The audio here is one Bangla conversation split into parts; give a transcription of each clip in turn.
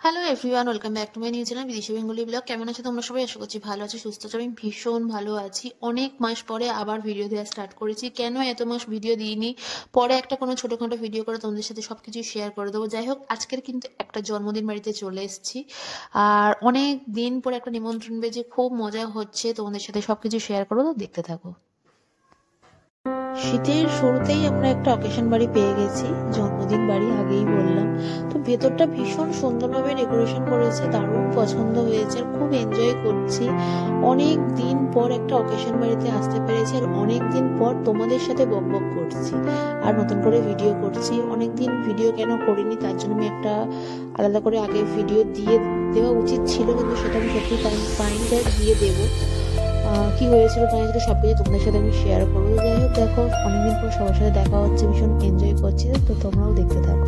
Hello everyone, welcome back to my new channel বিদেশি বেঙ্গলি ব্লগ। কেমন আছো তোমরা সবাই? আশা করছি ভালো আছো, সুস্থ আছো। আমি ভীষণ ভালো আছি। অনেক মাস পরে আবার ভিডিও দেওয়া স্টার্ট করেছি। কেন এত মাস ভিডিও দিইনি, পরে একটা কোনো ছোটোখাটো ভিডিও করে তোমাদের সাথে সব কিছুই শেয়ার করে দেবো। যাই হোক, আজকের কিন্তু একটা জন্মদিন বাড়িতে চলে এসেছি, আর অনেক দিন পরে একটা নিমন্ত্রণ পেয়েছি, খুব মজা হচ্ছে। তোমাদের সাথে সব কিছু শেয়ার করবো, তো দেখতে থাকো। শীতের শুরুতেই আমরা একটা অকেশন বাড়ি পেয়ে গেছি, জন্মদিন বাড়ি আগেই বললাম। তো ভেতরটা ভীষণ সুন্দরভাবে ডেকোরেশন করেছে, দারুণ পছন্দ হয়েছে, খুব এনজয় করছি। অনেক দিন পর একটা অকেশন বাড়িতে আসতে পেরেছি, আর অনেক দিন পর তোমাদের সাথে বকবক করছি আর নতুন করে ভিডিও করছি। অনেক দিন ভিডিও কেন করিনি, তার জন্য আমি একটা আলাদা করে আগে ভিডিও দিয়ে দেওয়া উচিত ছিল, কিন্তু সেটা আমি সত্যি পাইনি, তাই দিয়ে দেবো। কি হয়েছিল না হয়েছিল সব কিছু তোমাদের সাথে আমি শেয়ার করবো। যাই হোক, দেখো অনেকদিন পর সবার সাথে দেখা হচ্ছে, ভীষণ এনজয় করছি, তো তোমরাও দেখতে থাকো।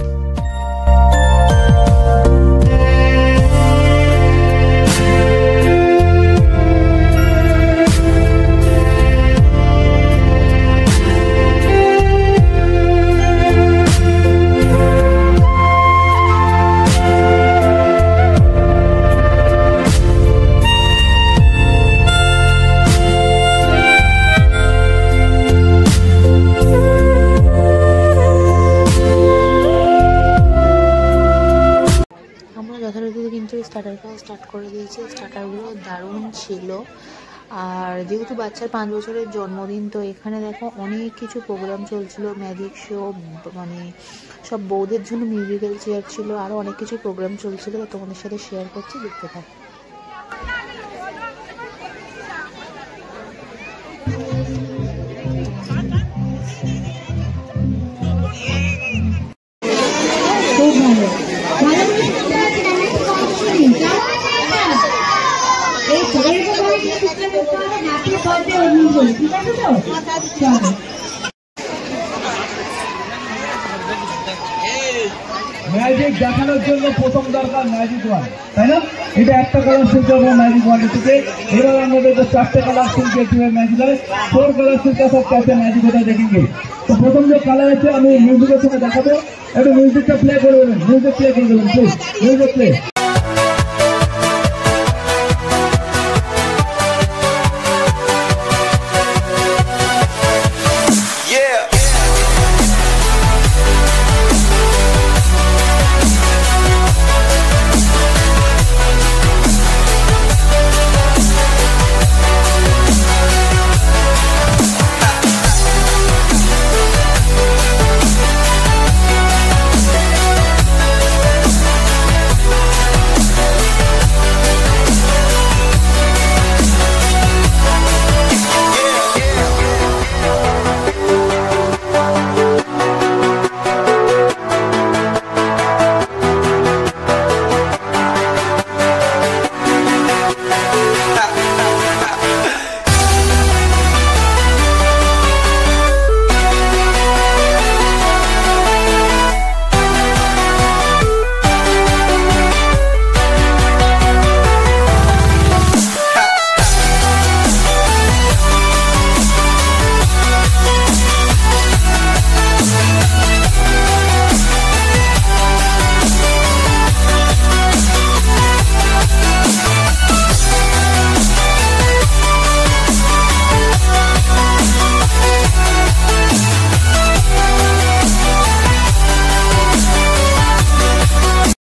কিন্তু স্টার্টার খাওয়া স্টার্ট করে দিয়েছি। স্টার্টারগুলো দারুণ ছিল। আর যেহেতু বাচ্চার 5 বছরের জন্মদিন, তো এখানে দেখো অনেক কিছু প্রোগ্রাম চলছিল, ম্যাজিক শো, মানে সব বউদের জন্য মিউজিক্যাল চেয়ার ছিল, আরও অনেক কিছু প্রোগ্রাম চলছিল, তো তোমাদের সাথে শেয়ার করছি, দেখতে থাকো। ম্যাজিক দেখানোর জন্য প্রথম দরকার ম্যাজিক ওয়ান, তাই না? এটা একটা কালার সিল করবো ম্যাজিক ওয়ানের থেকে। এবার আমাদের 4টে কালার সিল किए ম্যাজিক है, 4 कलर सिल का सब कैसे मैजिक होता है देखेंगे। तो प्रथम जो कलर है আমি মিউজিকের সঙ্গে দেখাবো, একটু মিউজিকটা প্লে করে দেবেন, মিউজিক প্লে করে দেবেন প্লিজ, মিউজিক প্লে।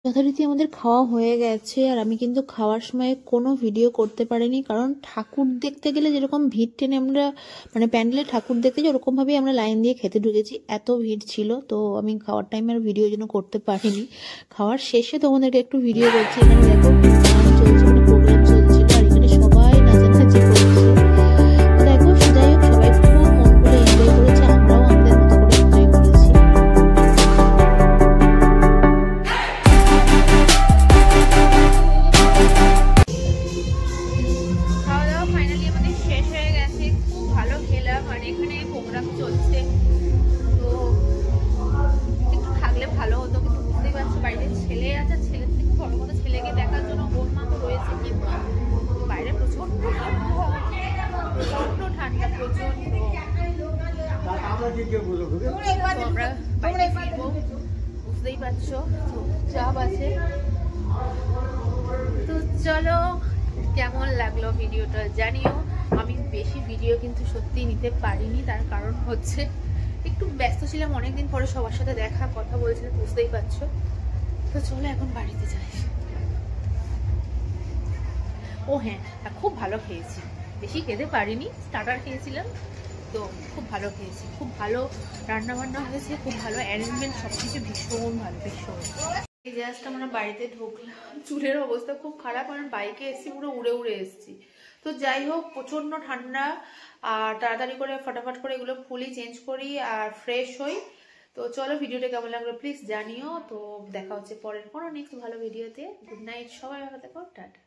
যথারীতি আমাদের খাওয়া হয়ে গেছে, আর আমি কিন্তু খাওয়ার সময় কোনো ভিডিও করতে পারিনি, কারণ ঠাকুর দেখতে গেলে যেরকম ভিড় টেনে আমরা, মানে প্যান্ডেলে ঠাকুর দেখতে যে ওরকমভাবেই আমরা লাইন দিয়ে খেতে ঢুকেছি, এত ভিড় ছিল। তো আমি খাওয়ার টাইমে আর ভিডিও জন্য করতে পারিনি। খাওয়ার শেষে তোমাদেরকে একটু ভিডিও করছি। এখানে দেখো চলছে, মানে প্রোগ্রাম চলছিল, আর এখানে সবাই নাচানাচি করছে। দেখো, যাই হোক, সবাই খুব মন করে এনজয় করেছে, আমরাও আমাদের মতো করে এনজয় করেছি। এখানে প্রোগ্রাম চলছে, তো একটু থাকলে ভালো হতো, কিন্তু বুঝতেই পারছি বাইরে ছেলে আছে, ছেলের থেকে বড় কথা ছেলেকে দেখার জন্য ওর মা তো রয়েছে, কিন্তু বাইরে প্রচন্ড ঠান্ডা, প্রচন্ড। আমরা বাইরে ফিরবো, বুঝতেই পারছো, চাপ আছে। চলো কেমন লাগলো ভিডিওটা জানিও। আমি বেশি ভিডিও কিন্তু সত্যি নিতে পারিনি, তার কারণ হচ্ছে একটু ব্যস্ত ছিলাম, অনেকদিন পরে সবার সাথে দেখা কথা বলছিলাম, বুঝতেই পারছো। তো চলো এখন বাড়িতে যাই। ও হ্যাঁ, খুব ভালো খেয়েছি, বেশি খেতে পারিনি, স্টার্টার খেয়েছিলাম, তো খুব ভালো খেয়েছি, খুব ভালো রান্না বান্না হয়েছে, খুব ভালো অ্যারেঞ্জমেন্ট, সবকিছু ভীষণ ভালো, ভীষণ। এই জাস্ট আমরা বাড়িতে ঢুকলাম, চুলের অবস্থা খুব খারাপ, কারণ বাইকে এসেছি পুরো উড়ে উড়ে এসেছি। তো যাই হোক, প্রচন্ড ঠান্ডা, আর তাড়াতাড়ি করে ফটাফট করে এগুলো খুলি, চেঞ্জ করি আর ফ্রেশ হই। তো চলো, ভিডিওটা কেমন লাগলো প্লিজ জানিও। তো দেখা হচ্ছে পরের কোনো নেক্সট ভালো ভিডিওতে। গুড নাইট, সবাই ভালো থেকো, টাটা।